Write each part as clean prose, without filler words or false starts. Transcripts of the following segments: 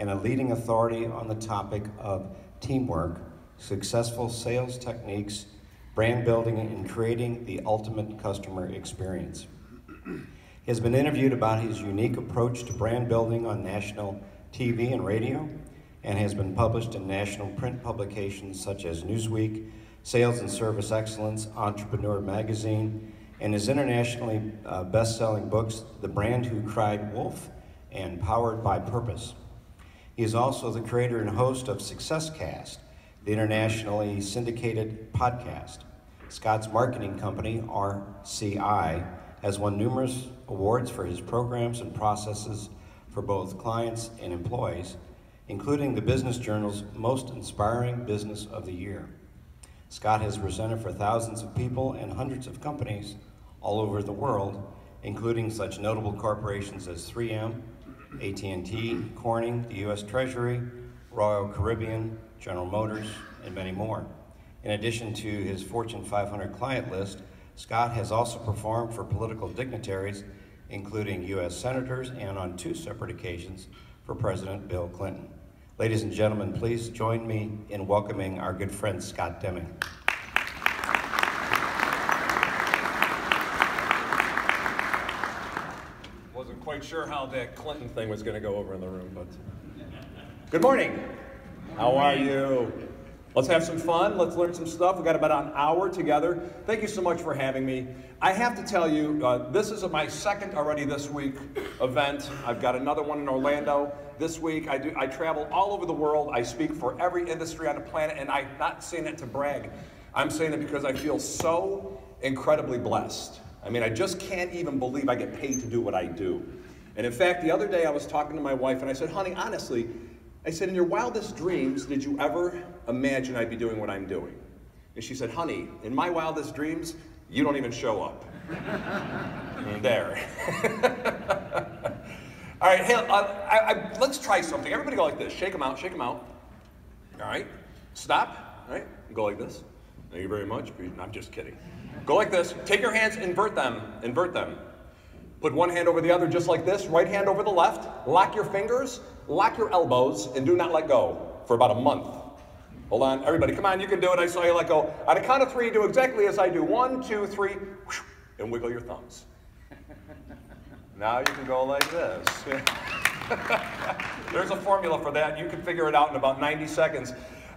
and a leading authority on the topic of teamwork, successful sales techniques, brand building, and creating the ultimate customer experience. He has been interviewed about his unique approach to brand building on national TV and radio, and has been published in national print publications such as Newsweek, Sales and Service Excellence, Entrepreneur Magazine, and his internationally best-selling books, The Brand Who Cried Wolf and Powered by Purpose. He is also the creator and host of SuccessCast, the internationally syndicated podcast. Scott's marketing company, RCI, has won numerous awards for his programs and processes for both clients and employees, including the Business Journal's Most Inspiring Business of the Year. Scott has presented for thousands of people and hundreds of companies all over the world, including such notable corporations as 3M, AT&T, Corning, the U.S. Treasury, Royal Caribbean, General Motors, and many more. In addition to his Fortune 500 client list, Scott has also performed for political dignitaries, including U.S. senators, and on 2 separate occasions for President Bill Clinton. Ladies and gentlemen, please join me in welcoming our good friend, Scott Deming. Wasn't quite sure how that Clinton thing was going to go over in the room, but good morning. How are you? Let's have some fun. Let's learn some stuff. We've got about an hour together. Thank you so much for having me. I have to tell you, this is my second already this week event. I've got another one in Orlando this week. I travel all over the world. I speak for every industry on the planet, and I'm not saying it to brag. I'm saying it because I feel so incredibly blessed. I mean, I just can't even believe I get paid to do what I do. And in fact, the other day I was talking to my wife, and I said, honey, honestly, I said, in your wildest dreams, did you ever imagine I'd be doing what I'm doing? And she said, honey, in my wildest dreams, you don't even show up. There. All right, hey, let's try something. Everybody go like this. Shake them out, shake them out. All right, stop. All right, go like this. Thank you very much. I'm just kidding. Go like this. Take your hands, invert them, invert them. Put one hand over the other just like this, right hand over the left. Lock your fingers, lock your elbows, and do not let go for about a month. Hold on, everybody, come on, you can do it. I saw you let go. On a count of 3, do exactly as I do. 1, 2, 3, and wiggle your thumbs. Now you can go like this. There's a formula for that. You can figure it out in about 90 seconds.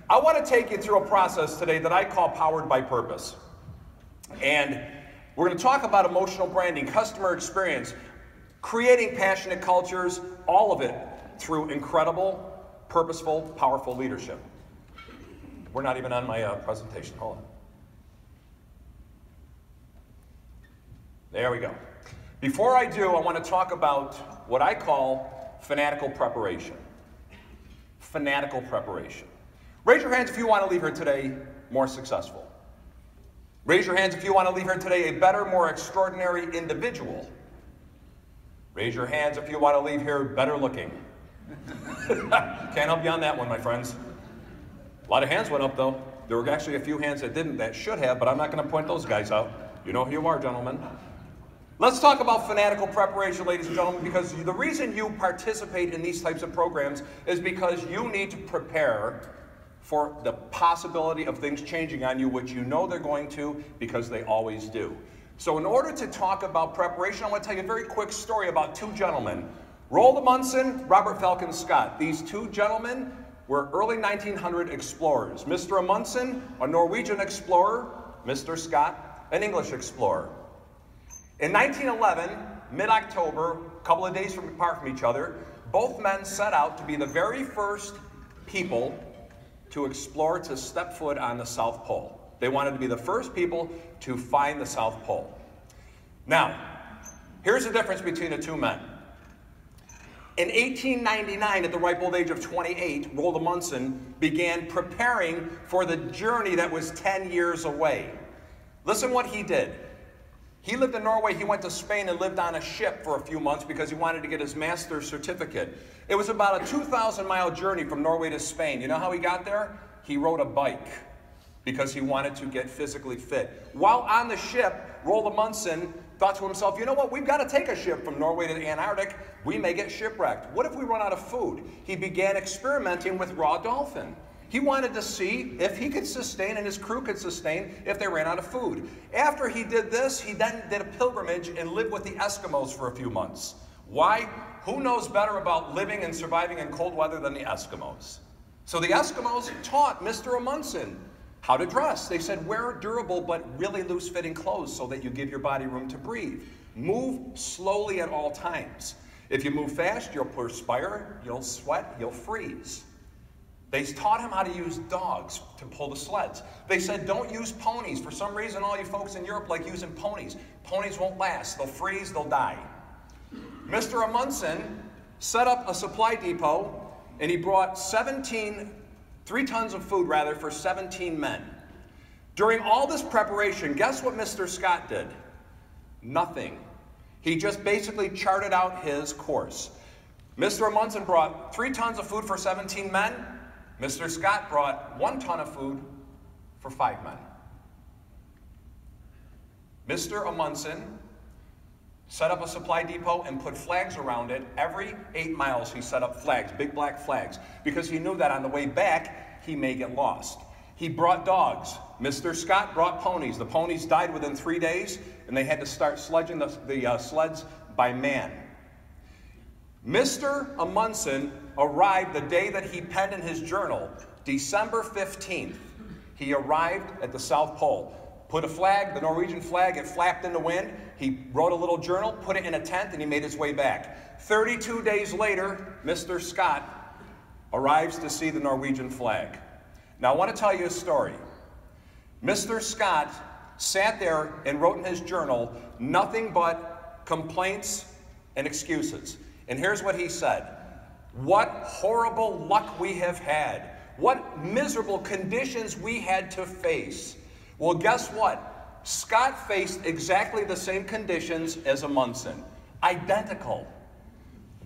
I want to take you through a process today that I call Powered by Purpose. And we're going to talk about emotional branding, customer experience, creating passionate cultures, all of it through incredible, purposeful, powerful leadership. We're not even on my presentation. Hold on. There we go. Before I do, I want to talk about what I call fanatical preparation. Fanatical preparation. Raise your hands if you want to leave here today more successful. Raise your hands if you want to leave here today a better, more extraordinary individual. Raise your hands if you want to leave here better looking. Can't help you on that one, my friends. A lot of hands went up, though. There were actually a few hands that didn't, that should have, but I'm not going to point those guys out. You know who you are, gentlemen. Let's talk about fanatical preparation, ladies and gentlemen, because the reason you participate in these types of programs is because you need to prepare for the possibility of things changing on you, which you know they're going to, because they always do. So in order to talk about preparation, I want to tell you a very quick story about 2 gentlemen. Roald Amundsen, Robert Falcon Scott. These 2 gentlemen were early 1900 explorers. Mr. Amundsen, a Norwegian explorer. Mr. Scott, an English explorer. In 1911, mid-October, a couple of days apart from each other, both men set out to be the very first people to explore, to step foot on the South Pole. They wanted to be the first people to find the South Pole. Now, here's the difference between the 2 men. In 1899, at the ripe old age of 28, Roald Amundsen began preparing for the journey that was 10 years away. Listen what he did. He lived in Norway. He went to Spain and lived on a ship for a few months because he wanted to get his master's certificate. It was about a 2,000-mile journey from Norway to Spain. You know how he got there? He rode a bike because he wanted to get physically fit. While on the ship, Roald Amundsen thought to himself, you know what, we've got to take a ship from Norway to the Antarctic. We may get shipwrecked. What if we run out of food? He began experimenting with raw dolphin. He wanted to see if he could sustain and his crew could sustain if they ran out of food. After he did this, he then did a pilgrimage and lived with the Eskimos for a few months. Why? Who knows better about living and surviving in cold weather than the Eskimos? So the Eskimos taught Mr. Amundsen how to dress. They said, wear durable but really loose-fitting clothes so that you give your body room to breathe. Move slowly at all times. If you move fast, you'll perspire, you'll sweat, you'll freeze. They taught him how to use dogs to pull the sleds. They said, don't use ponies. For some reason, all you folks in Europe like using ponies. Ponies won't last. They'll freeze, they'll die. Mr. Amundsen set up a supply depot, and he brought 3 tons of food, for 17 men. During all this preparation, guess what Mr. Scott did? Nothing. He just basically charted out his course. Mr. Amundsen brought 3 tons of food for 17 men. Mr. Scott brought 1 ton of food for 5 men. Mr. Amundsen set up a supply depot and put flags around it. Every 8 miles he set up flags, big black flags, because he knew that on the way back he may get lost. He brought dogs. Mr. Scott brought ponies. The ponies died within 3 days, and they had to start sledging the sleds by man. Mr. Amundsen arrived the day that he penned in his journal, December 15th. He arrived at the South Pole. Put a flag, the Norwegian flag, it flapped in the wind. He wrote a little journal, put it in a tent, and he made his way back. 32 days later, Mr. Scott arrives to see the Norwegian flag. Now, I want to tell you a story. Mr. Scott sat there and wrote in his journal nothing but complaints and excuses. And here's what he said. What horrible luck we have had. What miserable conditions we had to face. Well, guess what? Scott faced exactly the same conditions as Amundsen. Identical.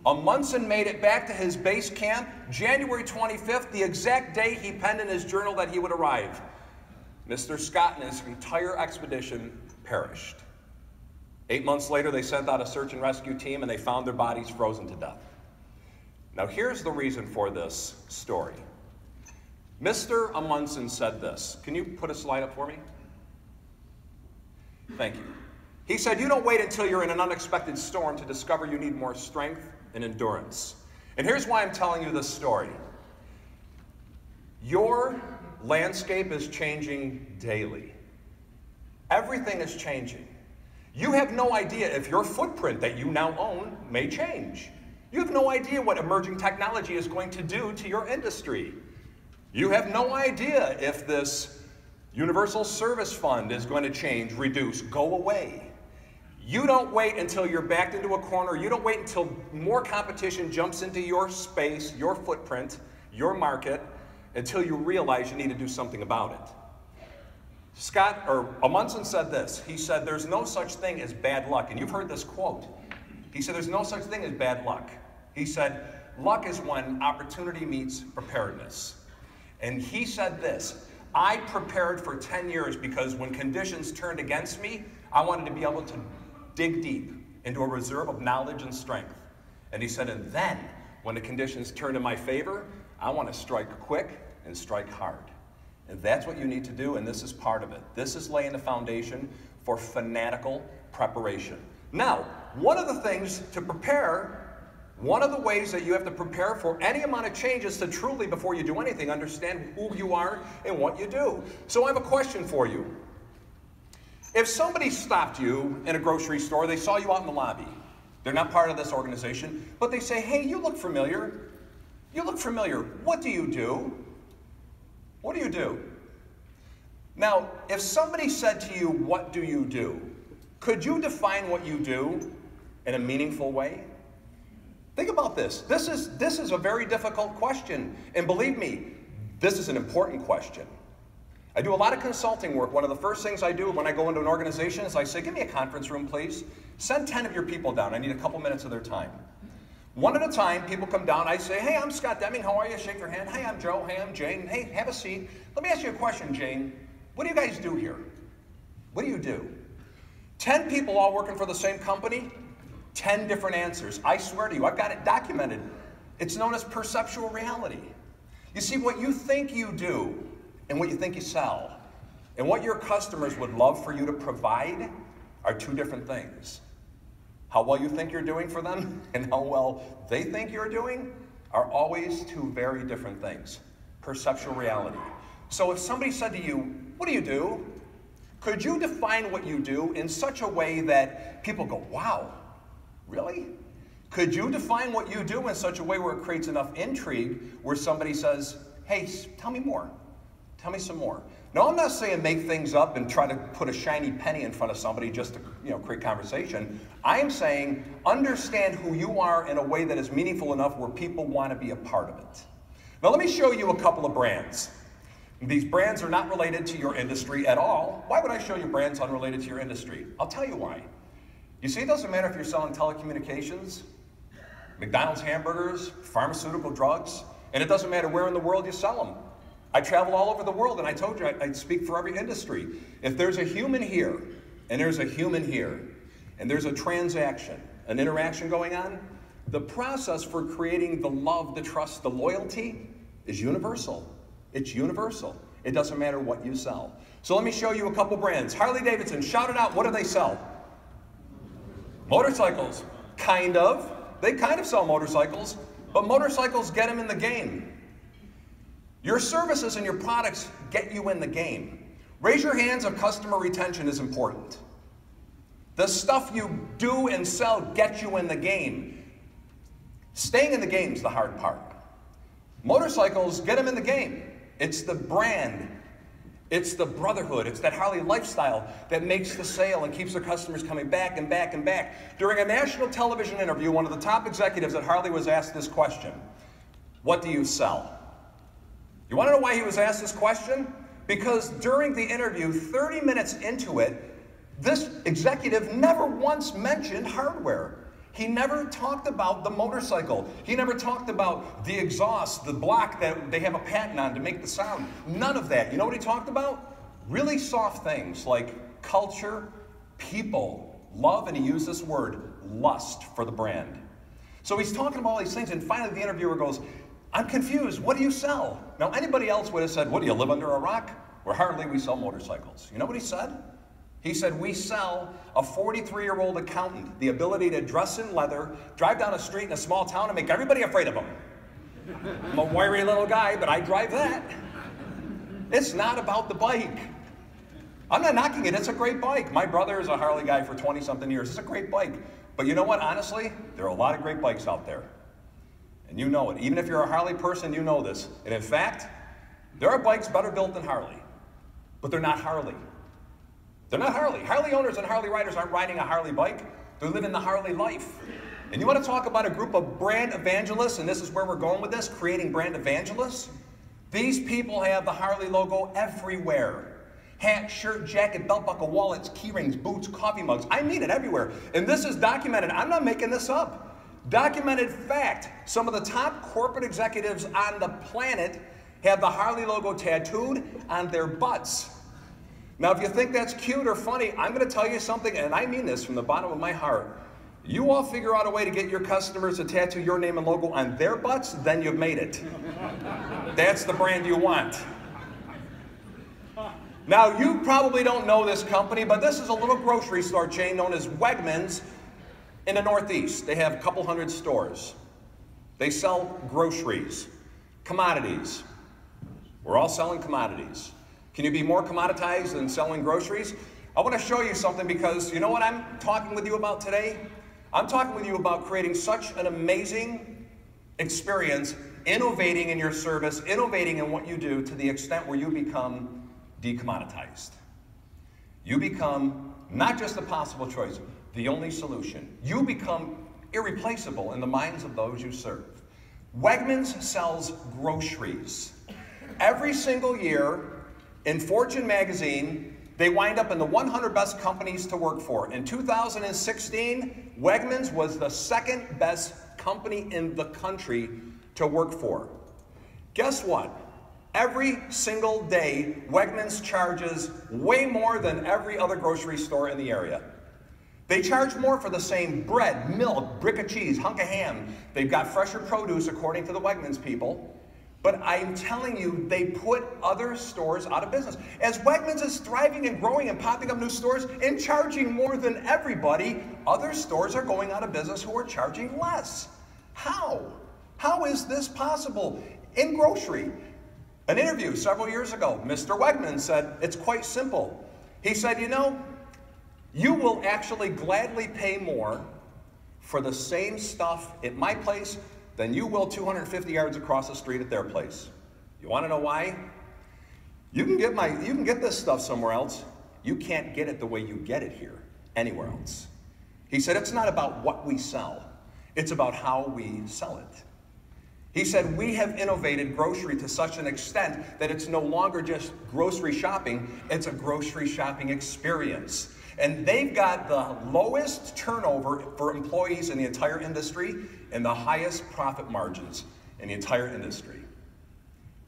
Amundsen made it back to his base camp January 25th, the exact day he penned in his journal that he would arrive. Mr. Scott and his entire expedition perished. 8 months later, they sent out a search and rescue team, and they found their bodies frozen to death. Now, here's the reason for this story. Mr. Amundsen said this. Can you put a slide up for me? Thank you. He said, you don't wait until you're in an unexpected storm to discover you need more strength and endurance. And here's why I'm telling you this story. Your landscape is changing daily. Everything is changing. You have no idea if your footprint that you now own may change. You have no idea what emerging technology is going to do to your industry. You have no idea if this universal service fund is going to change, reduce, go away. You don't wait until you're backed into a corner. You don't wait until more competition jumps into your space, your footprint, your market, until you realize you need to do something about it. Amundsen said this. He said, there's no such thing as bad luck. And you've heard this quote. He said, there's no such thing as bad luck. He said, luck is when opportunity meets preparedness. And he said this, I prepared for 10 years because when conditions turned against me, I wanted to be able to dig deep into a reserve of knowledge and strength. And he said, and then when the conditions turned in my favor, I want to strike quick and strike hard. And that's what you need to do, and this is part of it. This is laying the foundation for fanatical preparation. Now, one of the things to prepare, one of the ways that you have to prepare for any amount of change is to truly, before you do anything, understand who you are and what you do. So I have a question for you. If somebody stopped you in a grocery store, they saw you out in the lobby. They're not part of this organization, but they say, hey, you look familiar. You look familiar. What do you do? What do you do? Now, if somebody said to you, what do you do? Could you define what you do in a meaningful way? Think about this. This is a very difficult question. And believe me, this is an important question. I do a lot of consulting work. One of the first things I do when I go into an organization is I say, give me a conference room, please. Send 10 of your people down. I need a couple minutes of their time. One at a time, people come down. I say, hey, I'm Scott Deming. How are you? Shake their hand. Hey, I'm Joe. Hey, I'm Jane. Hey, have a seat. Let me ask you a question, Jane. What do you guys do here? What do you do? 10 people all working for the same company, 10 different answers. I swear to you, I've got it documented. It's known as perceptual reality. You see, what you think you do and what you think you sell and what your customers would love for you to provide are two different things. How well you think you're doing for them and how well they think you're doing are always two very different things. Perceptual reality. So if somebody said to you, what do you do? Could you define what you do in such a way that people go, wow, really? Could you define what you do in such a way where it creates enough intrigue where somebody says, hey, tell me more. Tell me some more. Now, I'm not saying make things up and try to put a shiny penny in front of somebody just to create conversation. I am saying understand who you are in a way that is meaningful enough where people want to be a part of it. Now, let me show you a couple of brands. These brands are not related to your industry at all. Why would I show you brands unrelated to your industry? I'll tell you why. You see, it doesn't matter if you're selling telecommunications, McDonald's hamburgers, pharmaceutical drugs, and it doesn't matter where in the world you sell them. I travel all over the world, and I told you I speak for every industry. If there's a human here, and there's a human here, and there's a transaction, an interaction going on, the process for creating the love, the trust, the loyalty is universal. It's universal. It doesn't matter what you sell. So let me show you a couple brands. Harley-Davidson, shout it out. What do they sell? Motorcycles. Kind of. They kind of sell motorcycles, but motorcycles get them in the game. Your services and your products get you in the game. Raise your hands if customer retention is important. The stuff you do and sell gets you in the game. Staying in the game is the hard part. Motorcycles get them in the game. It's the brand. It's the brotherhood. It's that Harley lifestyle that makes the sale and keeps their customers coming back and back and back. During a national television interview, one of the top executives at Harley was asked this question: what do you sell? You want to know why he was asked this question? Because during the interview, 30 minutes into it, this executive never once mentioned hardware. He never talked about the motorcycle. He never talked about the exhaust, the block that they have a patent on to make the sound. None of that. You know what he talked about? Really soft things like culture, people, love, and he used this word, lust, for the brand. So he's talking about all these things, and finally the interviewer goes, I'm confused. What do you sell? Now, anybody else would have said, what, do you live under a rock? We're Harley, we sell motorcycles. You know what he said? He said, we sell a 43-year-old accountant the ability to dress in leather, drive down a street in a small town, and make everybody afraid of him. I'm a wiry little guy, but I drive that. It's not about the bike. I'm not knocking it. It's a great bike. My brother is a Harley guy for 20-something years. It's a great bike. But you know what? Honestly, there are a lot of great bikes out there. And you know it. Even if you're a Harley person, you know this. And in fact, there are bikes better built than Harley. But they're not Harley. They're not Harley. Harley owners and Harley riders aren't riding a Harley bike. They're living the Harley life. And you want to talk about a group of brand evangelists, and this is where we're going with this, creating brand evangelists? These people have the Harley logo everywhere. Hat, shirt, jacket, belt buckle, wallets, key rings, boots, coffee mugs. I mean it everywhere. And this is documented. I'm not making this up. Documented fact. Some of the top corporate executives on the planet have the Harley logo tattooed on their butts. Now, if you think that's cute or funny, I'm going to tell you something, and I mean this from the bottom of my heart. You all figure out a way to get your customers to tattoo your name and logo on their butts, then you've made it. That's the brand you want. Now, you probably don't know this company, but this is a little grocery store chain known as Wegmans in the Northeast. They have a couple hundred stores. They sell groceries, commodities. We're all selling commodities. Can you be more commoditized than selling groceries? I want to show you something because you know what I'm talking with you about today? I'm talking with you about creating such an amazing experience, innovating in your service, innovating in what you do to the extent where you become decommoditized. You become not just a possible choice, the only solution. You become irreplaceable in the minds of those you serve. Wegmans sells groceries. Every single year, in Fortune magazine, they wind up in the 100 best companies to work for. In 2016, Wegmans was the second best company in the country to work for. Guess what? Every single day, Wegmans charges way more than every other grocery store in the area. They charge more for the same bread, milk, brick of cheese, hunk of ham. They've got fresher produce according to the Wegmans people. But I'm telling you, they put other stores out of business. As Wegmans is thriving and growing and popping up new stores and charging more than everybody, other stores are going out of business who are charging less. How? How is this possible? In grocery, an interview several years ago, Mr. Wegman said, it's quite simple. He said, you know, you will actually gladly pay more for the same stuff at my place than you will 250 yards across the street at their place. You want to know why? You can get this stuff somewhere else. You can't get it the way you get it here, anywhere else. He said, it's not about what we sell. It's about how we sell it. He said, we have innovated grocery to such an extent that it's no longer just grocery shopping, it's a grocery shopping experience. And they've got the lowest turnover for employees in the entire industry and the highest profit margins in the entire industry.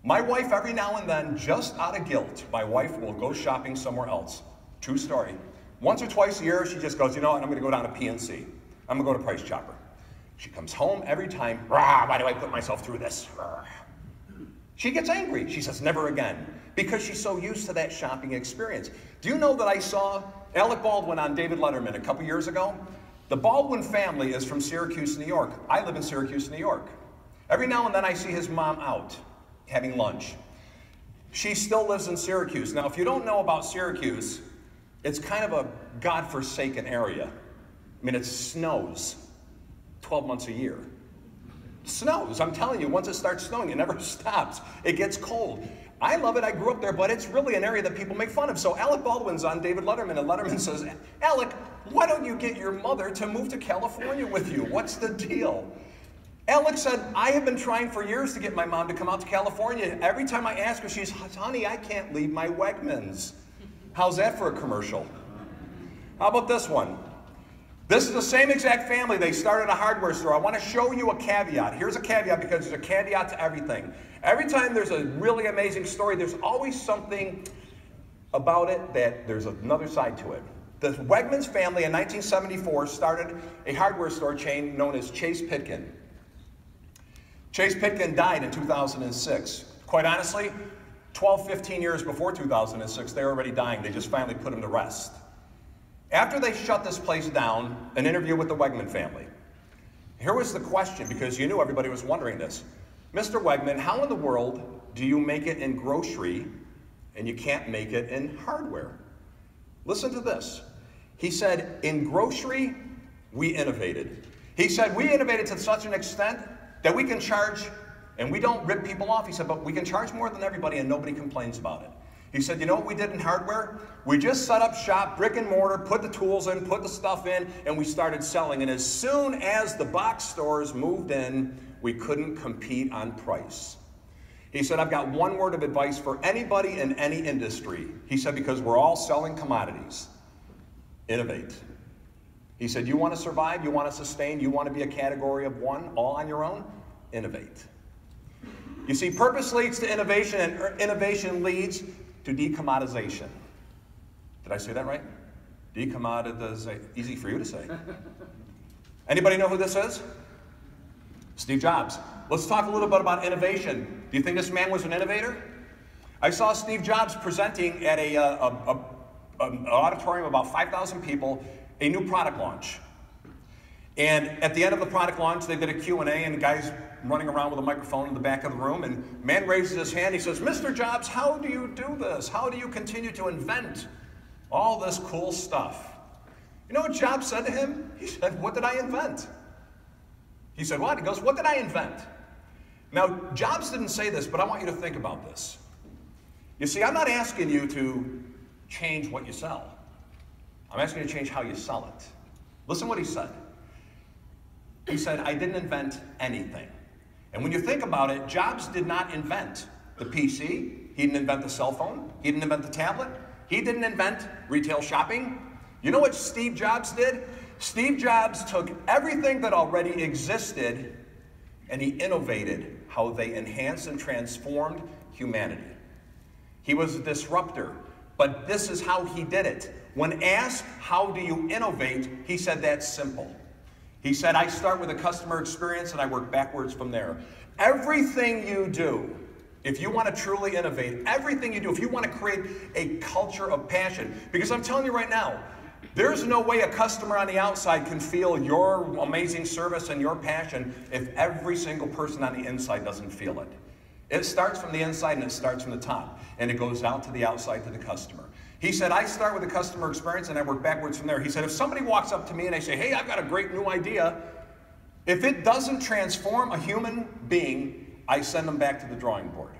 My wife, every now and then, just out of guilt, my wife will go shopping somewhere else. True story. Once or twice a year, she just goes, you know what, I'm going to go down to PNC. I'm going to go to Price Chopper. She comes home every time, why do I put myself through this? She gets angry. She says, never again, because she's so used to that shopping experience. Do you know that I saw Alec Baldwin on David Letterman a couple years ago? The Baldwin family is from Syracuse, New York. I live in Syracuse, New York. Every now and then I see his mom out having lunch. She still lives in Syracuse. Now, if you don't know about Syracuse, it's kind of a godforsaken area. I mean, it snows 12 months a year. It snows, I'm telling you, once it starts snowing, it never stops. It gets cold. I love it, I grew up there, but it's really an area that people make fun of. So Alec Baldwin's on David Letterman, and Letterman says, Alec, why don't you get your mother to move to California with you? What's the deal? Alec said, I have been trying for years to get my mom to come out to California. Every time I ask her, she's, honey, I can't leave my Wegmans. How's that for a commercial? How about this one? This is the same exact family. They started a hardware store. I want to show you a caveat. Here's a caveat because there's a caveat to everything. Every time there's a really amazing story, there's always something about it that there's another side to it. The Wegmans family in 1974 started a hardware store chain known as Chase Pitkin. Chase Pitkin died in 2006. Quite honestly, 12, 15 years before 2006, they were already dying. They just finally put him to rest. After they shut this place down, an interview with the Wegman family. Here was the question, because you knew everybody was wondering this. Mr. Wegman, how in the world do you make it in grocery and you can't make it in hardware? Listen to this. He said, in grocery, we innovated. He said, we innovated to such an extent that we can charge, and we don't rip people off. He said, but we can charge more than everybody and nobody complains about it. He said, you know what we did in hardware? We just set up shop, brick and mortar, put the tools in, put the stuff in, and we started selling. And as soon as the box stores moved in, we couldn't compete on price. He said, I've got one word of advice for anybody in any industry. He said, because we're all selling commodities. Innovate. He said, you want to survive, you want to sustain, you want to be a category of one, all on your own? Innovate. You see, purpose leads to innovation, and innovation leads to decommodization. Did I say that right? Decommodization. Easy for you to say. Anybody know who this is? Steve Jobs. Let's talk a little bit about innovation. Do you think this man was an innovator? I saw Steve Jobs presenting at an auditorium of about 5,000 people, a new product launch. And at the end of the product launch, they did a Q&A, and the guy's running around with a microphone in the back of the room, and a man raises his hand. He says, Mr. Jobs, how do you do this? How do you continue to invent all this cool stuff? You know what Jobs said to him? He said, what did I invent? He said, what? He goes, what did I invent? Now, Jobs didn't say this, but I want you to think about this. You see, I'm not asking you to change what you sell. I'm asking you to change how you sell it. Listen what he said. He said, I didn't invent anything. And when you think about it, Jobs did not invent the PC. He didn't invent the cell phone. He didn't invent the tablet. He didn't invent retail shopping. You know what Steve Jobs did? Steve Jobs took everything that already existed and he innovated how they enhanced and transformed humanity. He was a disruptor. But this is how he did it. When asked, how do you innovate? He said, that's simple. He said, I start with a customer experience and I work backwards from there. Everything you do, if you want to truly innovate, everything you do, if you want to create a culture of passion, because I'm telling you right now, there's no way a customer on the outside can feel your amazing service and your passion if every single person on the inside doesn't feel it. It starts from the inside and it starts from the top, and it goes out to the outside to the customer. He said, I start with the customer experience and I work backwards from there. He said, if somebody walks up to me and they say, hey, I've got a great new idea, if it doesn't transform a human being, I send them back to the drawing board.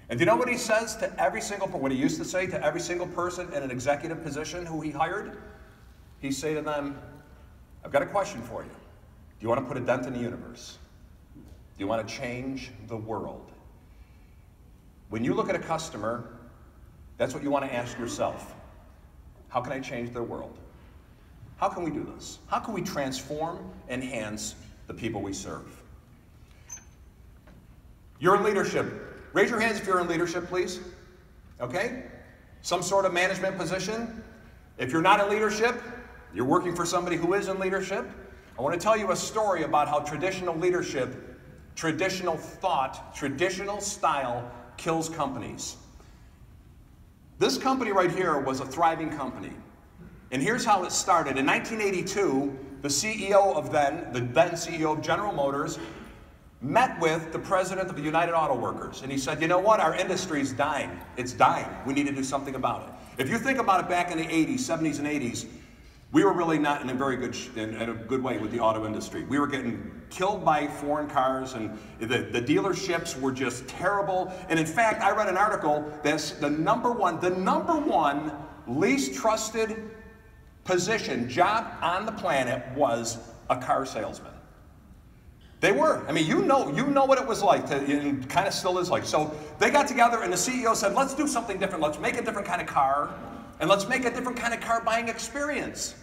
And do you know what he says to every single, what he used to say to every single person in an executive position who he hired? He'd say to them, I've got a question for you. Do you want to put a dent in the universe? Do you want to change the world? When you look at a customer, that's what you want to ask yourself. How can I change their world? How can we do this? How can we transform, enhance the people we serve? You're in leadership. Raise your hands if you're in leadership, please. Okay? Some sort of management position. If you're not in leadership, you're working for somebody who is in leadership. I want to tell you a story about how traditional leadership, traditional thought, traditional style kills companies. This company right here was a thriving company. And here's how it started. In 1982, the CEO of the then CEO of General Motors, met with the president of the United Auto Workers. And he said, you know what, our industry's dying. It's dying. We need to do something about it. If you think about it back in the 80s, 70s, and 80s, we were really not in a very good, in a good way with the auto industry. We were getting killed by foreign cars, and the dealerships were just terrible. And in fact, I read an article that's the number one least trusted position, job on the planet was a car salesman. They were. I mean, you know what it was like, and kind of still is like. So they got together and the CEO said, let's do something different. Let's make a different kind of car, and let's make a different kind of car buying experience.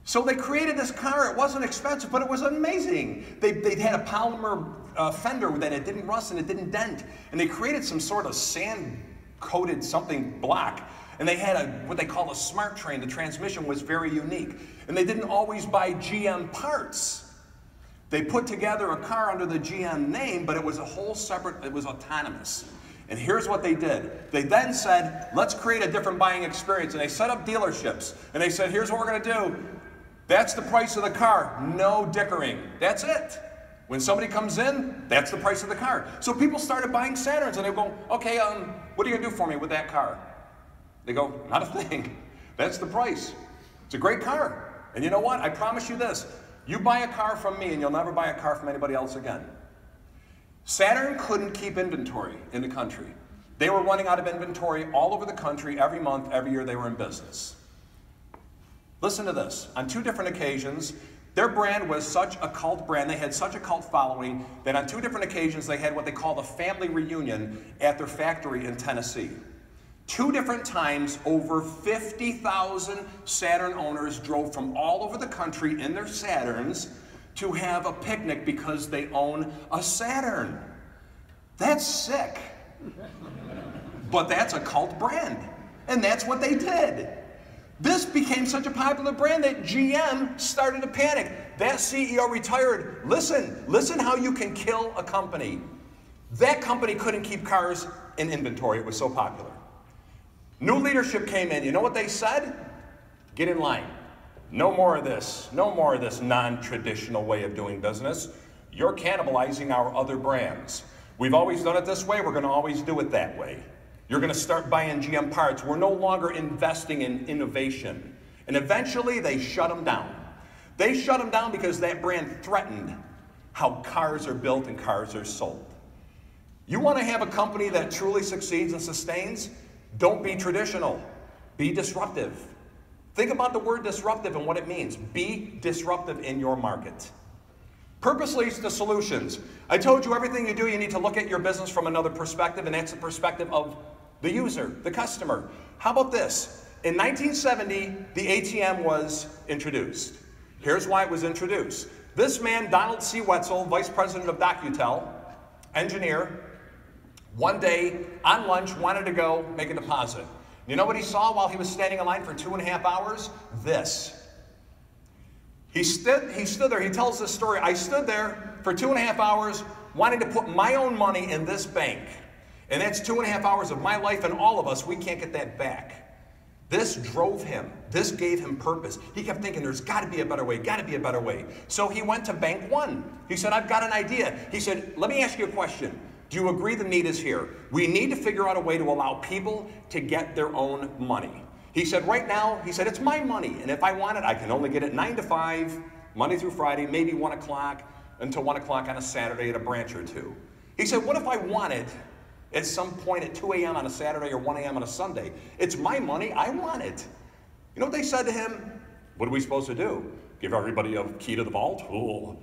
So they created this car. It wasn't expensive, but it was amazing. They had a polymer fender that it didn't rust and it didn't dent. And they created some sort of sand-coated something black. And they had what they call a smart train. The transmission was very unique. And they didn't always buy GM parts. They put together a car under the GM name, but it was a whole separate, it was autonomous. And here's what they did. They then said, let's create a different buying experience. And they set up dealerships. And they said, here's what we're going to do. That's the price of the car. No dickering. That's it. When somebody comes in, that's the price of the car. So people started buying Saturns, and they go, okay, what are you going to do for me with that car? They go, not a thing. That's the price. It's a great car. And you know what? I promise you this. You buy a car from me, and you'll never buy a car from anybody else again. Saturn couldn't keep inventory in the country. They were running out of inventory all over the country every month, every year they were in business. Listen to this. On 2 different occasions, their brand was such a cult brand, they had such a cult following, that on 2 different occasions they had what they called a family reunion at their factory in Tennessee. 2 different times, over 50,000 Saturn owners drove from all over the country in their Saturns to have a picnic because they own a Saturn. That's sick. But that's a cult brand. And that's what they did. This became such a popular brand that GM started to panic. That CEO retired. Listen how you can kill a company. That company couldn't keep cars in inventory. It was so popular. New leadership came in. You know what they said? Get in line. No more of this. No more of this non-traditional way of doing business. You're cannibalizing our other brands. We've always done it this way. We're going to always do it that way. You're going to start buying GM parts. We're no longer investing in innovation. And eventually they shut them down. They shut them down because that brand threatened how cars are built and cars are sold. You want to have a company that truly succeeds and sustains? Don't be traditional. Be disruptive. Think about the word disruptive and what it means. Be disruptive in your market. Purpose leads to solutions. I told you everything you do, you need to look at your business from another perspective, and that's the perspective of the user, the customer. How about this? In 1970, the ATM was introduced. Here's why it was introduced. This man, Donald C. Wetzel, vice president of DocuTel, engineer, one day on lunch wanted to go make a deposit. And You know what he saw while he was standing in line for 2.5 hours? This. He stood there, he tells this story, I stood there for 2.5 hours wanting to put my own money in this bank. And that's 2.5 hours of my life, and all of us, we can't get that back. This drove him. This gave him purpose. He kept thinking, there's got to be a better way, got to be a better way. So he went to Bank One. He said, I've got an idea. He said, let me ask you a question. Do you agree the need is here? We need to figure out a way to allow people to get their own money. He said, right now, he said, it's my money. And if I want it, I can only get it 9 to 5, Monday through Friday, maybe 1 o'clock until 1 o'clock on a Saturday at a branch or two. He said, what if I want it at some point at 2 a.m. on a Saturday or 1 a.m. on a Sunday? It's my money, I want it. You know what they said to him? What are we supposed to do? Give everybody a key to the vault? Ooh.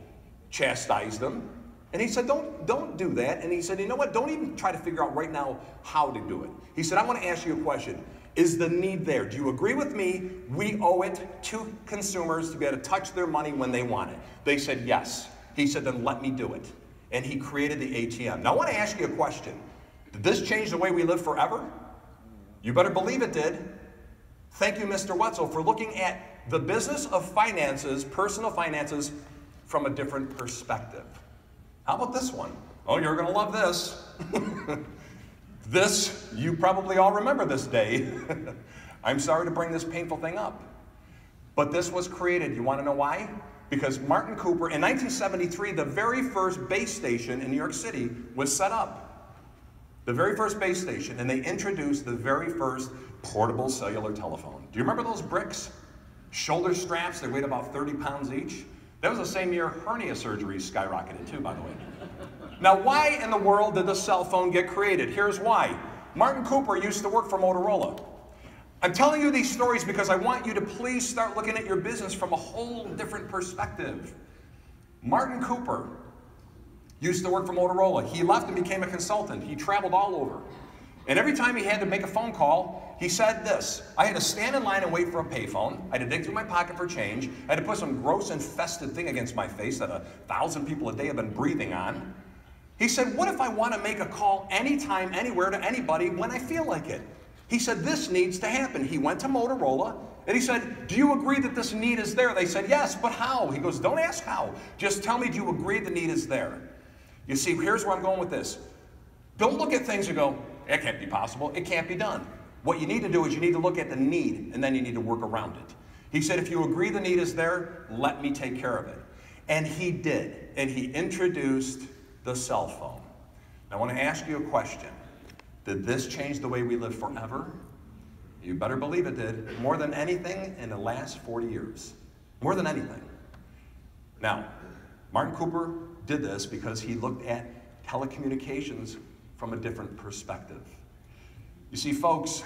Chastise them. And he said, don't do that. And he said, you know what? Don't even try to figure out right now how to do it. He said, I want to ask you a question. Is the need there? Do you agree with me? We owe it to consumers to be able to touch their money when they want it. They said, yes. He said, then let me do it. And he created the ATM. Now I want to ask you a question. Did this change the way we live forever? You better believe it did. Thank you, Mr. Wetzel, for looking at the business of finances, personal finances, from a different perspective. How about this one? Oh, you're going to love this. This, you probably all remember this day. I'm sorry to bring this painful thing up. But this was created. You want to know why? Because Martin Cooper, in 1973, the very first base station in New York City was set up. The very first base station, and they introduced the very first portable cellular telephone. Do you remember those bricks? Shoulder straps, they weighed about 30 pounds each. That was the same year hernia surgeries skyrocketed too, by the way. Now, why in the world did the cell phone get created? Here's why. Martin Cooper used to work for Motorola. I'm telling you these stories because I want you to please start looking at your business from a whole different perspective. Martin Cooper used to work for Motorola. He left and became a consultant. He traveled all over. And every time he had to make a phone call, he said this: I had to stand in line and wait for a payphone. I had to dig through my pocket for change. I had to put some gross infested thing against my face that 1,000 people a day have been breathing on. He said, what if I want to make a call anytime, anywhere to anybody when I feel like it? He said, this needs to happen. He went to Motorola and he said, do you agree that this need is there? They said, yes, but how? He goes, don't ask how. Just tell me, do you agree the need is there? You see, here's where I'm going with this. Don't look at things and go, it can't be possible. It can't be done. What you need to do is you need to look at the need and then you need to work around it. He said, if you agree the need is there, let me take care of it. And he did. And he introduced the cell phone. Now, I want to ask you a question. Did this change the way we live forever? You better believe it did. More than anything in the last 40 years. More than anything. Now, Martin Cooper did this because he looked at telecommunications from a different perspective. You see, folks,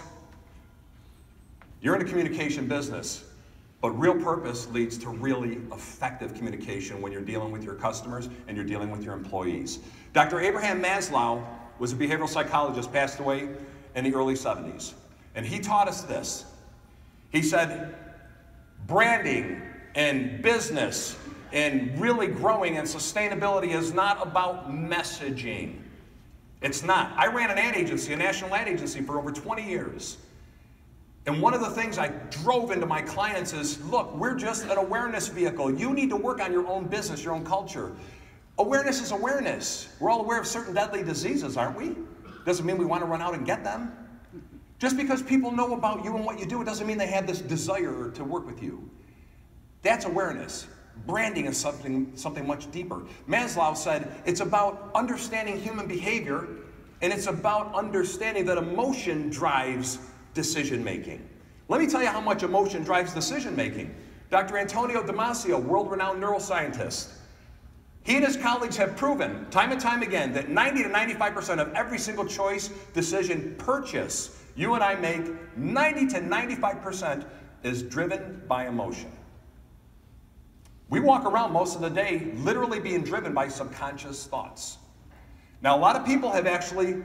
you're in a communication business, but real purpose leads to really effective communication when you're dealing with your customers and you're dealing with your employees. Dr. Abraham Maslow was a behavioral psychologist, passed away in the early 70s. And he taught us this. He said, branding and business and really growing and sustainability is not about messaging. It's not. I ran an ad agency, a national ad agency, for over 20 years. And one of the things I drove into my clients is, look, we're just an awareness vehicle. You need to work on your own business, your own culture. Awareness is awareness. We're all aware of certain deadly diseases, aren't we? Doesn't mean we want to run out and get them. Just because people know about you and what you do, it doesn't mean they have this desire to work with you. That's awareness. Branding is something much deeper. Maslow said it's about understanding human behavior, and it's about understanding that emotion drives decision-making. Let me tell you how much emotion drives decision-making. Dr. Antonio Damasio, world-renowned neuroscientist, he and his colleagues have proven time and time again that 90 to 95% of every single choice, decision, purchase you and I make, 90 to 95% is driven by emotion. We walk around most of the day literally being driven by subconscious thoughts. Now, a lot of people have actually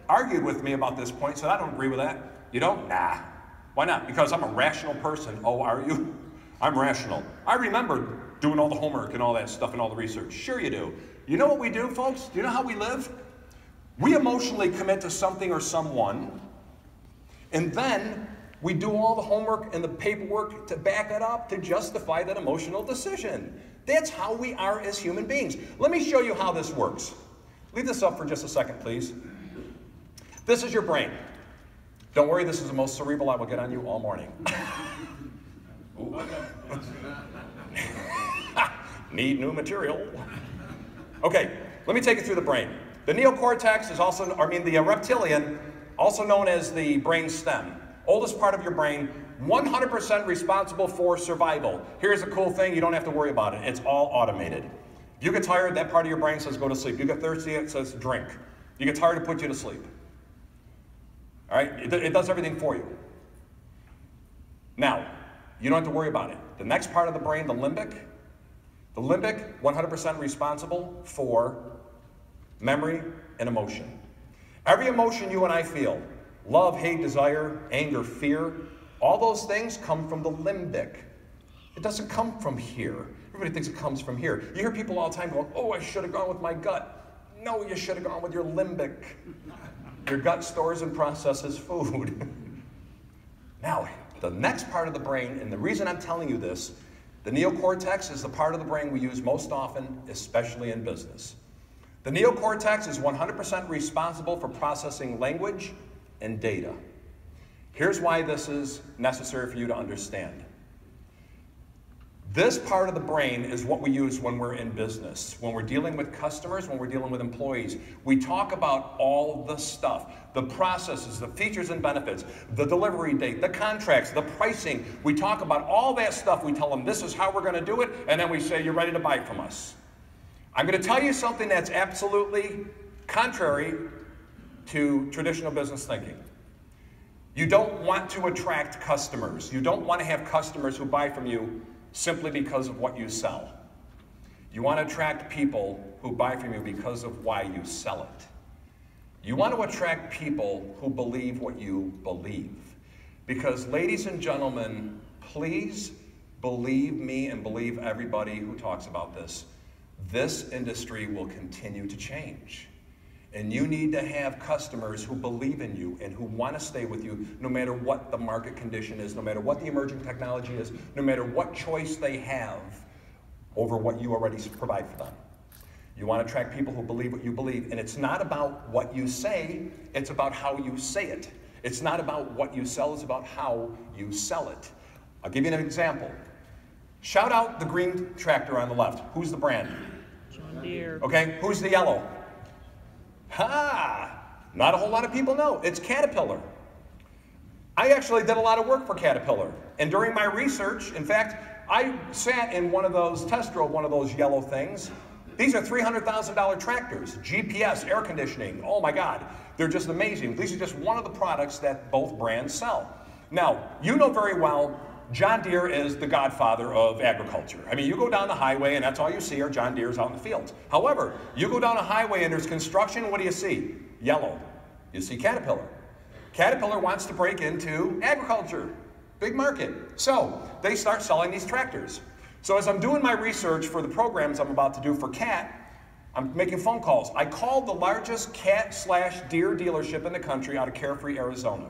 argued with me about this point, so I don't agree with that. You don't? Nah. Why not? Because I'm a rational person. Oh, are you? I'm rational. I remember doing all the homework and all that stuff and all the research. Sure you do. You know what we do, folks? Do you know how we live? We emotionally commit to something or someone, And then we do all the homework and the paperwork to back it up to justify that emotional decision. That's how we are as human beings. Let me show you how this works. Leave this up for just a second, please. This is your brain. Don't worry, this is the most cerebral I will get on you all morning. Need new material. Okay, let me take you through the brain. The neocortex is also, the reptilian, also known as the brain stem. Oldest part of your brain, 100% responsible for survival. Here's a cool thing, you don't have to worry about it. It's all automated. You get tired, that part of your brain says go to sleep. You get thirsty, it says drink. You get tired, it puts you to sleep. All right, it does everything for you. Now, you don't have to worry about it. The next part of the brain, the limbic, 100% responsible for memory and emotion. Every emotion you and I feel, love, hate, desire, anger, fear, all those things come from the limbic. It doesn't come from here. Everybody thinks it comes from here. You hear people all the time going, oh, I should have gone with my gut. No, you should have gone with your limbic. Your gut stores and processes food. Now, the next part of the brain, and the reason I'm telling you this, the neocortex is the part of the brain we use most often, especially in business. The neocortex is 100% responsible for processing language and data. Here's why this is necessary for you to understand. This part of the brain is what we use when we're in business, when we're dealing with customers, when we're dealing with employees. We talk about all the stuff, the processes, the features and benefits, the delivery date, the contracts, the pricing. We talk about all that stuff. We tell them this is how we're going to do it, and then we say, you're ready to buy from us. I'm going to tell you something that's absolutely contrary to traditional business thinking. You don't want to attract customers. You don't want to have customers who buy from you simply because of what you sell. You want to attract people who buy from you because of why you sell it. You want to attract people who believe what you believe. Because, ladies and gentlemen, please believe me and believe everybody who talks about this. This industry will continue to change. And you need to have customers who believe in you and who want to stay with you no matter what the market condition is, no matter what the emerging technology is, no matter what choice they have over what you already provide for them. You want to attract people who believe what you believe. And it's not about what you say, it's about how you say it. It's not about what you sell, it's about how you sell it. I'll give you an example. Shout out the green tractor on the left. Who's the brand? John Deere. Okay, who's the yellow? Ha! Not a whole lot of people know. It's Caterpillar. I actually did a lot of work for Caterpillar. And during my research, in fact, I sat in one of those, test drove one of those yellow things. These are $300,000 tractors, GPS, air conditioning. Oh my God, they're just amazing. These are just one of the products that both brands sell. Now, you know very well, John Deere is the godfather of agriculture. I mean, you go down the highway and that's all you see are John Deeres out in the fields. However, you go down a highway and there's construction, what do you see? Yellow. You see Caterpillar. Caterpillar wants to break into agriculture. Big market. So, they start selling these tractors. So as I'm doing my research for the programs I'm about to do for CAT, I'm making phone calls. I called the largest CAT/Deere dealership in the country out of Carefree, Arizona.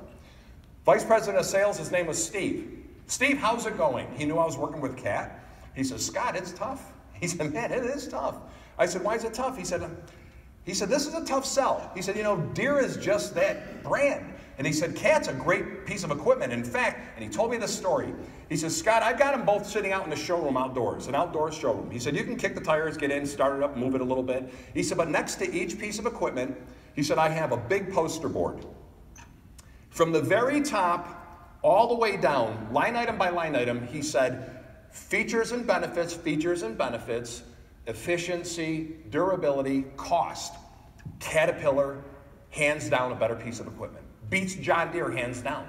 Vice President of Sales, his name was Steve. Steve, how's it going? He knew I was working with CAT. He said, Scott, it's tough. He said, man, it is tough. I said, why is it tough? He said, this is a tough sell. He said, you know, Deere is just that brand. And he said, CAT's a great piece of equipment. In fact, and he told me this story. He said, Scott, I've got them both sitting out in the showroom outdoors, an outdoor showroom. He said, you can kick the tires, get in, start it up, move it a little bit. He said, but next to each piece of equipment, he said, I have a big poster board. From the very top all the way down, line item by line item, he said, features and benefits, efficiency, durability, cost. Caterpillar, hands down a better piece of equipment. Beats John Deere, hands down.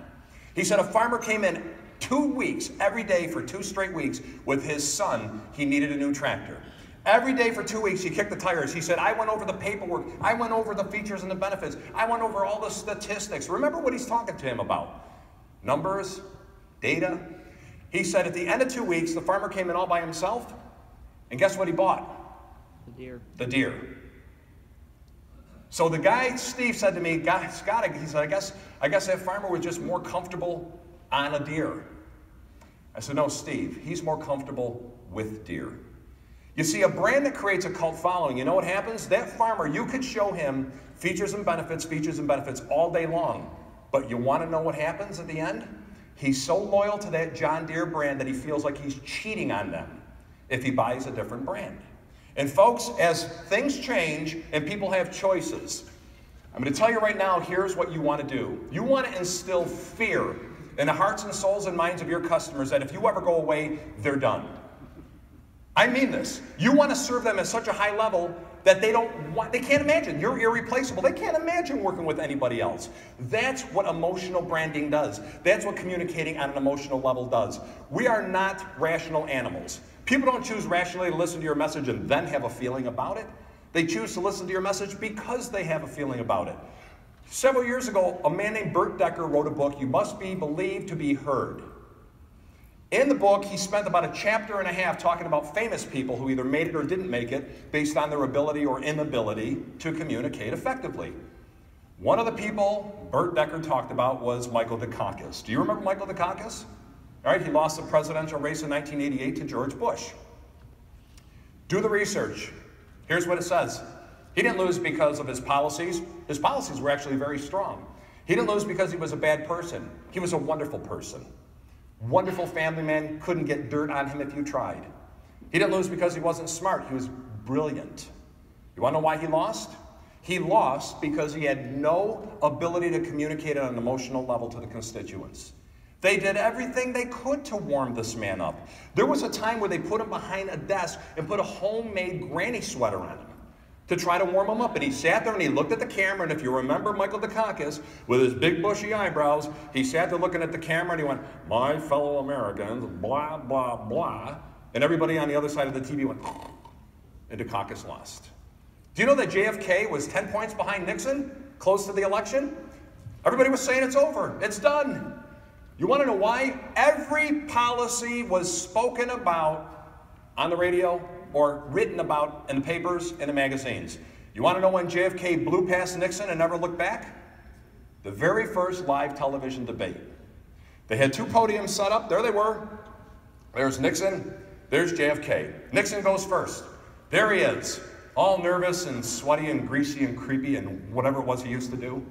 He said a farmer came in 2 weeks, every day for 2 straight weeks, with his son, he needed a new tractor. Every day for 2 weeks, he kicked the tires. He said, I went over the paperwork. I went over the features and the benefits. I went over all the statistics. Remember what he's talking to him about. Numbers, data. He said at the end of 2 weeks, the farmer came in all by himself, and guess what he bought? The Deere. The Deere. So the guy, Steve, said to me, Scott, he said, I guess that farmer was just more comfortable on a deer. I said, no, Steve, he's more comfortable with deer. You see, a brand that creates a cult following, you know what happens? That farmer, you could show him features and benefits all day long. But you want to know what happens at the end? He's so loyal to that John Deere brand that he feels like he's cheating on them if he buys a different brand. And folks, as things change and people have choices, I'm going to tell you right now, here's what you want to do. You want to instill fear in the hearts and souls and minds of your customers that if you ever go away, they're done. I mean this. You want to serve them at such a high level that they can't imagine. You're irreplaceable. They can't imagine working with anybody else. That's what emotional branding does. That's what communicating on an emotional level does. We are not rational animals. People don't choose rationally to listen to your message and then have a feeling about it. They choose to listen to your message because they have a feeling about it. Several years ago, a man named Bert Decker wrote a book, You Must Be Believed to Be Heard. In the book, he spent about a chapter and a half talking about famous people who either made it or didn't make it based on their ability or inability to communicate effectively. One of the people Bert Decker talked about was Michael Dukakis. Do you remember Michael Dukakis? All right, he lost the presidential race in 1988 to George Bush. Do the research. Here's what it says. He didn't lose because of his policies. His policies were actually very strong. He didn't lose because he was a bad person. He was a wonderful person. Wonderful family man, couldn't get dirt on him if you tried. He didn't lose because he wasn't smart. He was brilliant. You want to know why he lost? He lost because he had no ability to communicate on an emotional level to the constituents. They did everything they could to warm this man up. There was a time where they put him behind a desk and put a homemade granny sweater on him to try to warm him up. And he sat there and he looked at the camera, and if you remember Michael Dukakis, with his big bushy eyebrows, he sat there looking at the camera and he went, my fellow Americans, blah, blah, blah. And everybody on the other side of the TV went, and Dukakis lost. Do you know that JFK was 10 points behind Nixon, close to the election? Everybody was saying it's over, it's done. You want to know why? Every policy was spoken about on the radio or written about in the papers and the magazines. You want to know when JFK blew past Nixon and never looked back? The very first live television debate. They had two podiums set up. There they were. There's Nixon. There's JFK. Nixon goes first. There he is, all nervous and sweaty and greasy and creepy and whatever it was he used to do.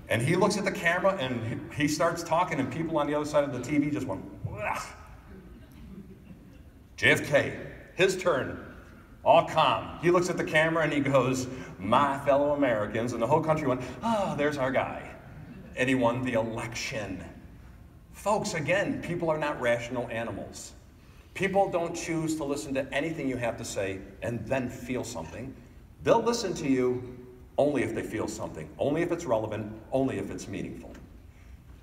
And he looks at the camera and he starts talking, and people on the other side of the TV just went, ugh. JFK, his turn, all calm. He looks at the camera and he goes, my fellow Americans, and the whole country went, oh, there's our guy. And he won the election. Folks, again, people are not rational animals. People don't choose to listen to anything you have to say and then feel something. They'll listen to you only if they feel something, only if it's relevant, only if it's meaningful.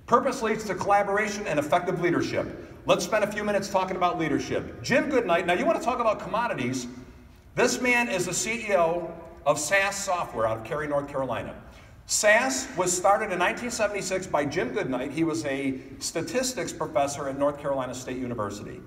Purpose leads to collaboration and effective leadership. Let's spend a few minutes talking about leadership. Jim Goodnight, now you want to talk about commodities. This man is the CEO of SAS Software out of Cary, North Carolina. SAS was started in 1976 by Jim Goodnight. He was a statistics professor at North Carolina State University.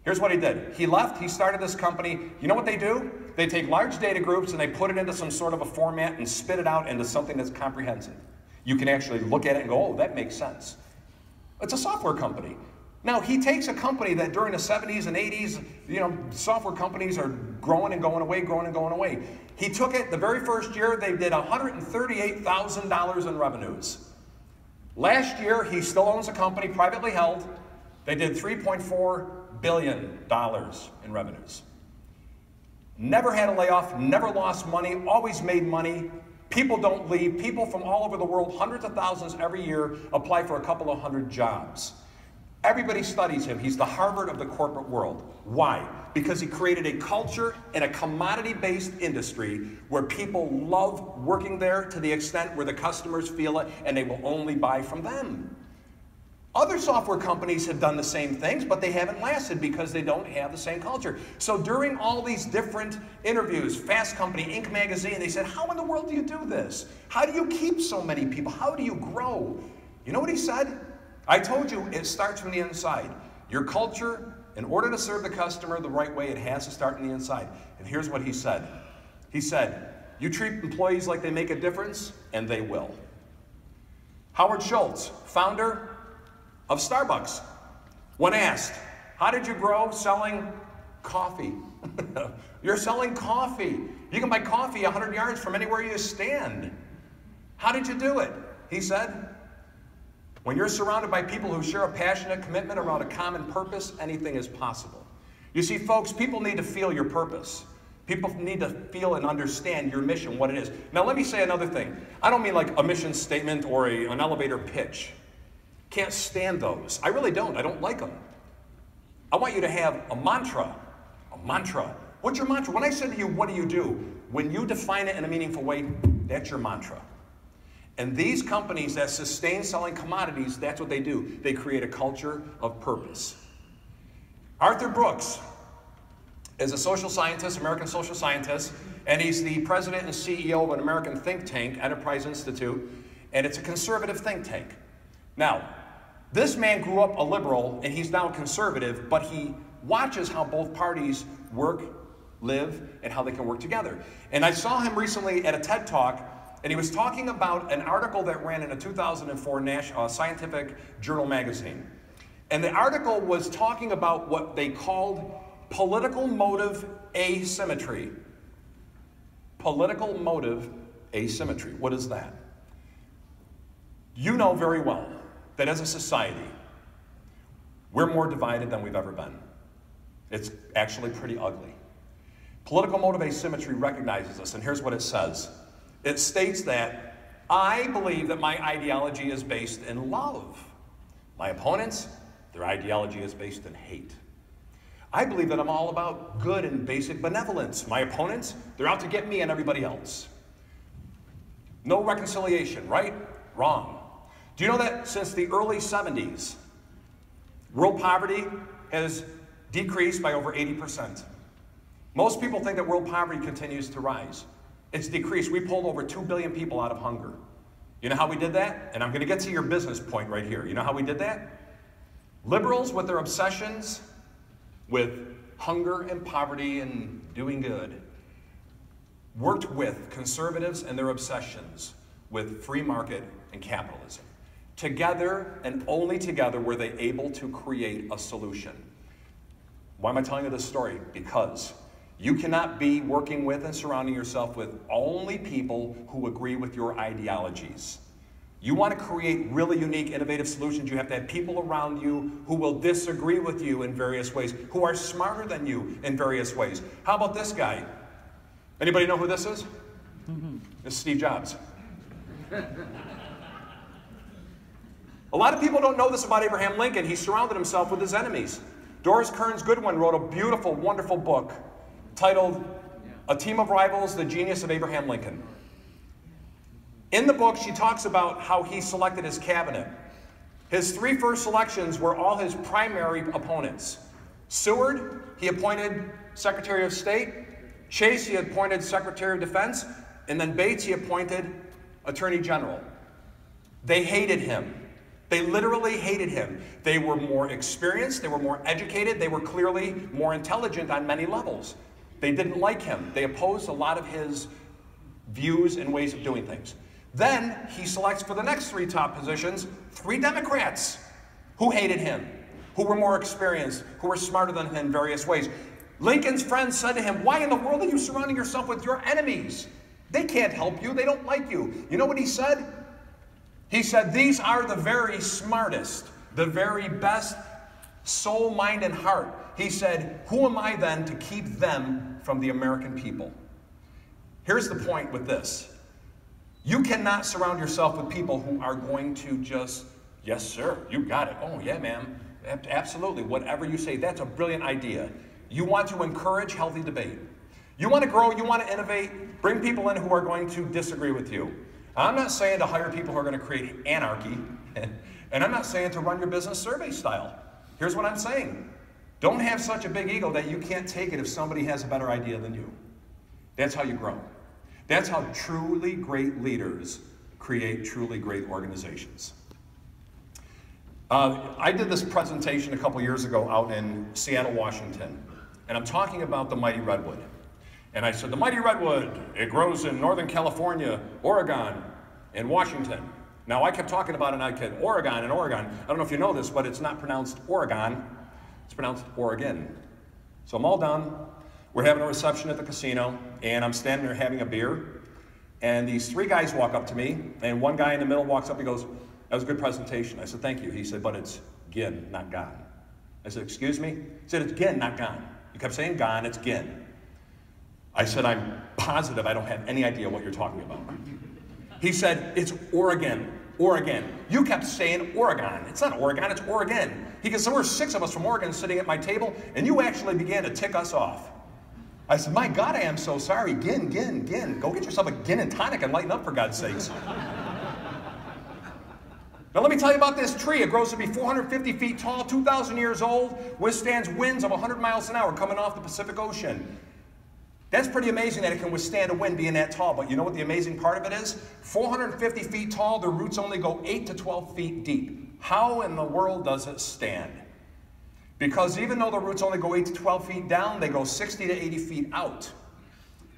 Here's what he did. He left, he started this company. You know what they do? They take large data groups and they put it into some sort of a format and spit it out into something that's comprehensive. You can actually look at it and go, oh, that makes sense. It's a software company. Now, he takes a company that during the 70s and 80s, software companies are growing and going away, growing and going away. He took it, the very first year, they did $138,000 in revenues. Last year, he still owns a company, privately held. They did $3.4 billion in revenues. Never had a layoff, never lost money, always made money. People don't leave. People from all over the world, hundreds of thousands every year, apply for a couple of hundred jobs. Everybody studies him. He's the Harvard of the corporate world. Why? Because he created a culture in a commodity-based industry where people love working there to the extent where the customers feel it and they will only buy from them. Other software companies have done the same things, but they haven't lasted because they don't have the same culture. So during all these different interviews, Fast Company, Inc. magazine, they said, how in the world do you do this? How do you keep so many people? How do you grow? You know what he said? I told you it starts from the inside. Your culture, in order to serve the customer the right way, it has to start from the inside. And here's what he said. He said, You treat employees like they make a difference, and they will. Howard Schultz, founder of Starbucks, when asked, how did you grow selling coffee? You're selling coffee. You can buy coffee 100 yards from anywhere you stand. How did you do it? He said, when you're surrounded by people who share a passionate commitment around a common purpose, anything is possible. You see, folks, people need to feel your purpose. People need to feel and understand your mission, what it is. Now, let me say another thing. I don't mean like a mission statement or an elevator pitch. Can't stand those. I really don't. I don't like them. I want you to have a mantra. A mantra. What's your mantra? When I said to you, what do you do? When you define it in a meaningful way, that's your mantra. And these companies that sustain selling commodities, that's what they do. They create a culture of purpose. Arthur Brooks is a social scientist, American social scientist, and he's the president and CEO of an American think tank, Enterprise Institute, and it's a conservative think tank. Now, this man grew up a liberal, and he's now a conservative, but he watches how both parties work, live, and how they can work together. And I saw him recently at a TED Talk, and he was talking about an article that ran in a 2004 Scientific Journal magazine. And the article was talking about what they called political motive asymmetry. Political motive asymmetry. What is that? You know very well that as a society, we're more divided than we've ever been. It's actually pretty ugly. Political motive asymmetry recognizes this, and here's what it says. It states that I believe that my ideology is based in love. My opponents, their ideology is based in hate. I believe that I'm all about good and basic benevolence. My opponents, they're out to get me and everybody else. No reconciliation, right? Wrong. Do you know that since the early 70s, world poverty has decreased by over 80%? Most people think that world poverty continues to rise. It's decreased. We pulled over 2 billion people out of hunger. You know how we did that? And I'm going to get to your business point right here. You know how we did that? Liberals, with their obsessions with hunger and poverty and doing good, worked with conservatives and their obsessions with free market and capitalism. Together, and only together, were they able to create a solution. Why am I telling you this story? Because you cannot be working with and surrounding yourself with only people who agree with your ideologies. You want to create really unique, innovative solutions, you have to have people around you who will disagree with you in various ways, who are smarter than you in various ways. How about this guy? Anybody know who this is? This is Steve Jobs. A lot of people don't know this about Abraham Lincoln. He surrounded himself with his enemies. Doris Kearns Goodwin wrote a beautiful, wonderful book titled A Team of Rivals, The Genius of Abraham Lincoln. In the book, she talks about how he selected his cabinet. His three first selections were all his primary opponents. Seward, he appointed Secretary of State. Chase, he appointed Secretary of Defense. And then Bates, he appointed Attorney General. They hated him. They literally hated him. They were more experienced, they were more educated, they were clearly more intelligent on many levels. They didn't like him. They opposed a lot of his views and ways of doing things. Then he selects for the next three top positions, three Democrats who hated him, who were more experienced, who were smarter than him in various ways. Lincoln's friends said to him, why in the world are you surrounding yourself with your enemies? They can't help you, they don't like you. You know what he said? He said, these are the very smartest, the very best soul, mind, and heart. He said, who am I then to keep them from the American people? Here's the point with this. You cannot surround yourself with people who are going to just, yes, sir, you got it. Oh, yeah, ma'am. Absolutely. Whatever you say, that's a brilliant idea. You want to encourage healthy debate. You want to grow, you want to innovate, bring people in who are going to disagree with you. I'm not saying to hire people who are going to create anarchy, and I'm not saying to run your business survey style. Here's what I'm saying. Don't have such a big ego that you can't take it if somebody has a better idea than you. That's how you grow. That's how truly great leaders create truly great organizations. I did this presentation a couple years ago out in Seattle, Washington, and I'm talking about the mighty redwood. And I said, the mighty redwood, it grows in Northern California, Oregon, and Washington. Now, I kept talking about it, and I kept Oregon and Oregon. I don't know if you know this, but it's not pronounced Oregon. It's pronounced Oregon. So I'm all done. We're having a reception at the casino, and I'm standing there having a beer. And these three guys walk up to me, and one guy in the middle walks up and goes, that was a good presentation. I said, thank you. He said, but it's gin, not gone. I said, excuse me? He said, it's gin, not gone. You kept saying gone, it's gin. I said, I'm positive I don't have any idea what you're talking about. He said, it's Oregon, Oregon. You kept saying Oregon. It's not Oregon, it's Oregon. He goes, there were 6 of us from Oregon sitting at my table, and you actually began to tick us off. I said, my God, I am so sorry. Gin, gin, gin. Go get yourself a gin and tonic and lighten up, for God's sakes. Now let me tell you about this tree. It grows to be 450 feet tall, 2,000 years old, withstands winds of 100 miles an hour coming off the Pacific Ocean. That's pretty amazing that it can withstand a wind being that tall, but you know what the amazing part of it is? 450 feet tall, the roots only go 8 to 12 feet deep. How in the world does it stand? Because even though the roots only go 8 to 12 feet down, they go 60 to 80 feet out.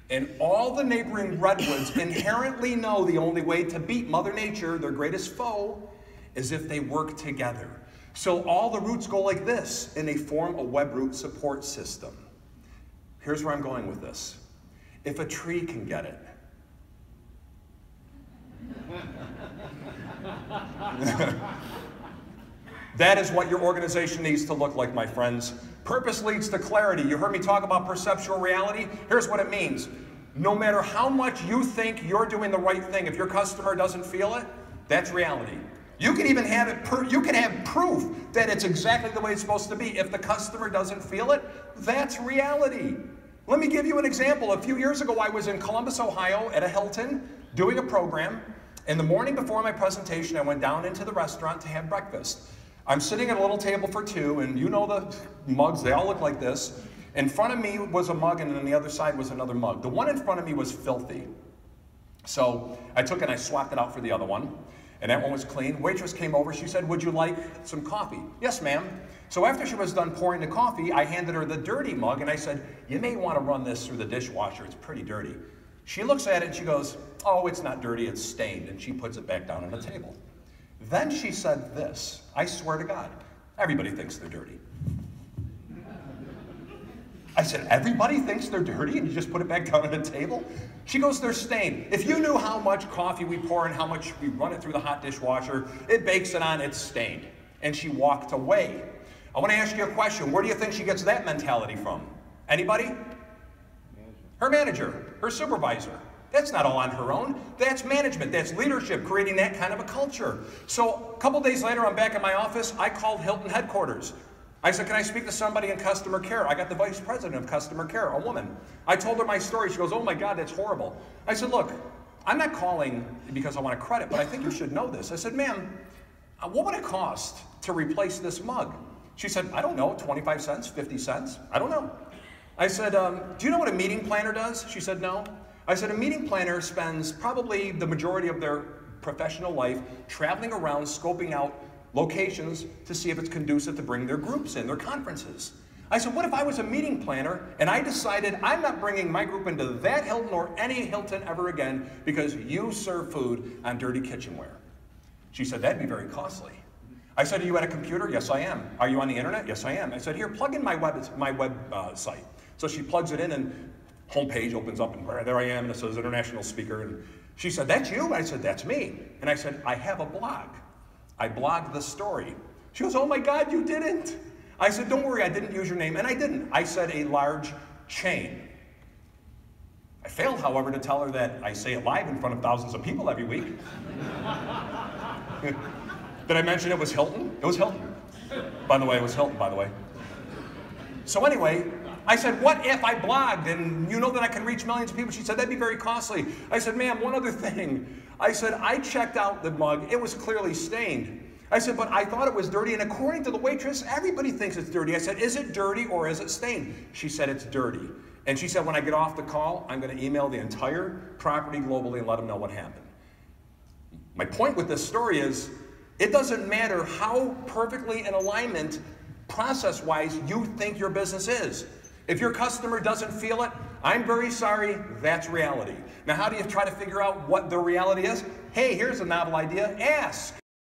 And all the neighboring redwoods inherently know the only way to beat Mother Nature, their greatest foe, is if they work together. So all the roots go like this, and they form a web root support system. Here's where I'm going with this. If a tree can get it, that is what your organization needs to look like, my friends. Purpose leads to clarity. You heard me talk about perceptual reality. Here's what it means. No matter how much you think you're doing the right thing, if your customer doesn't feel it, that's reality. You can even have it, you can have proof that it's exactly the way it's supposed to be. If the customer doesn't feel it, that's reality. Let me give you an example. A few years ago, I was in Columbus, Ohio at a Hilton doing a program. And the morning before my presentation, I went down into the restaurant to have breakfast. I'm sitting at a little table for 2, and you know the mugs, they all look like this. In front of me was a mug, and on the other side was another mug. The one in front of me was filthy. So I took and I swapped it out for the other one, and that one was clean. Waitress came over, she said, would you like some coffee? Yes, ma'am. So after she was done pouring the coffee, I handed her the dirty mug, and I said, you may want to run this through the dishwasher, it's pretty dirty. She looks at it and she goes, oh, it's not dirty, it's stained, and she puts it back down on the table. Then she said this, I swear to God, everybody thinks they're dirty. I said, everybody thinks they're dirty and you just put it back down on the table? She goes, they're stained. If you knew how much coffee we pour and how much we run it through the hot dishwasher, it bakes it on, it's stained. And she walked away. I want to ask you a question. Where do you think she gets that mentality from? Anybody? Her manager, her supervisor. That's not all on her own. That's management, that's leadership, creating that kind of a culture. So a couple days later, I'm back in my office. I called Hilton headquarters. I said, can I speak to somebody in customer care? I got the vice president of customer care, a woman. I told her my story. She goes, oh my God, that's horrible. I said, look, I'm not calling because I want credit, but I think you should know this. I said, ma'am, what would it cost to replace this mug? She said, I don't know, 25 cents, 50 cents, I don't know. I said, do you know what a meeting planner does? She said, no. I said, a meeting planner spends probably the majority of their professional life traveling around, scoping out locations to see if it's conducive to bring their groups in, their conferences. I said, what if I was a meeting planner and I decided I'm not bringing my group into that Hilton or any Hilton ever again because you serve food on dirty kitchenware? She said, that'd be very costly. I said, are you at a computer? Yes, I am. Are you on the internet? Yes, I am. I said, here, plug in my web site. So she plugs it in and homepage opens up and there I am, and it says international speaker. And she said, that's you? I said, that's me. And I said, I have a blog. I blogged the story. She goes, oh my God, you didn't. I said, don't worry, I didn't use your name. And I didn't. I said a large chain. I failed, however, to tell her that I say it live in front of thousands of people every week. Did I mention it was Hilton? It was Hilton. By the way, it was Hilton, by the way. So anyway, I said, what if I blogged and you know that I can reach millions of people? She said, that'd be very costly. I said, ma'am, one other thing. I said, I checked out the mug. It was clearly stained. I said, but I thought it was dirty, and according to the waitress, everybody thinks it's dirty. I said, is it dirty or is it stained? She said, it's dirty. And she said, when I get off the call, I'm going to email the entire property globally and let them know what happened. My point with this story is, it doesn't matter how perfectly in alignment, process-wise, you think your business is. If your customer doesn't feel it, I'm very sorry, that's reality. Now, how do you try to figure out what the reality is? Hey, here's a novel idea, ask.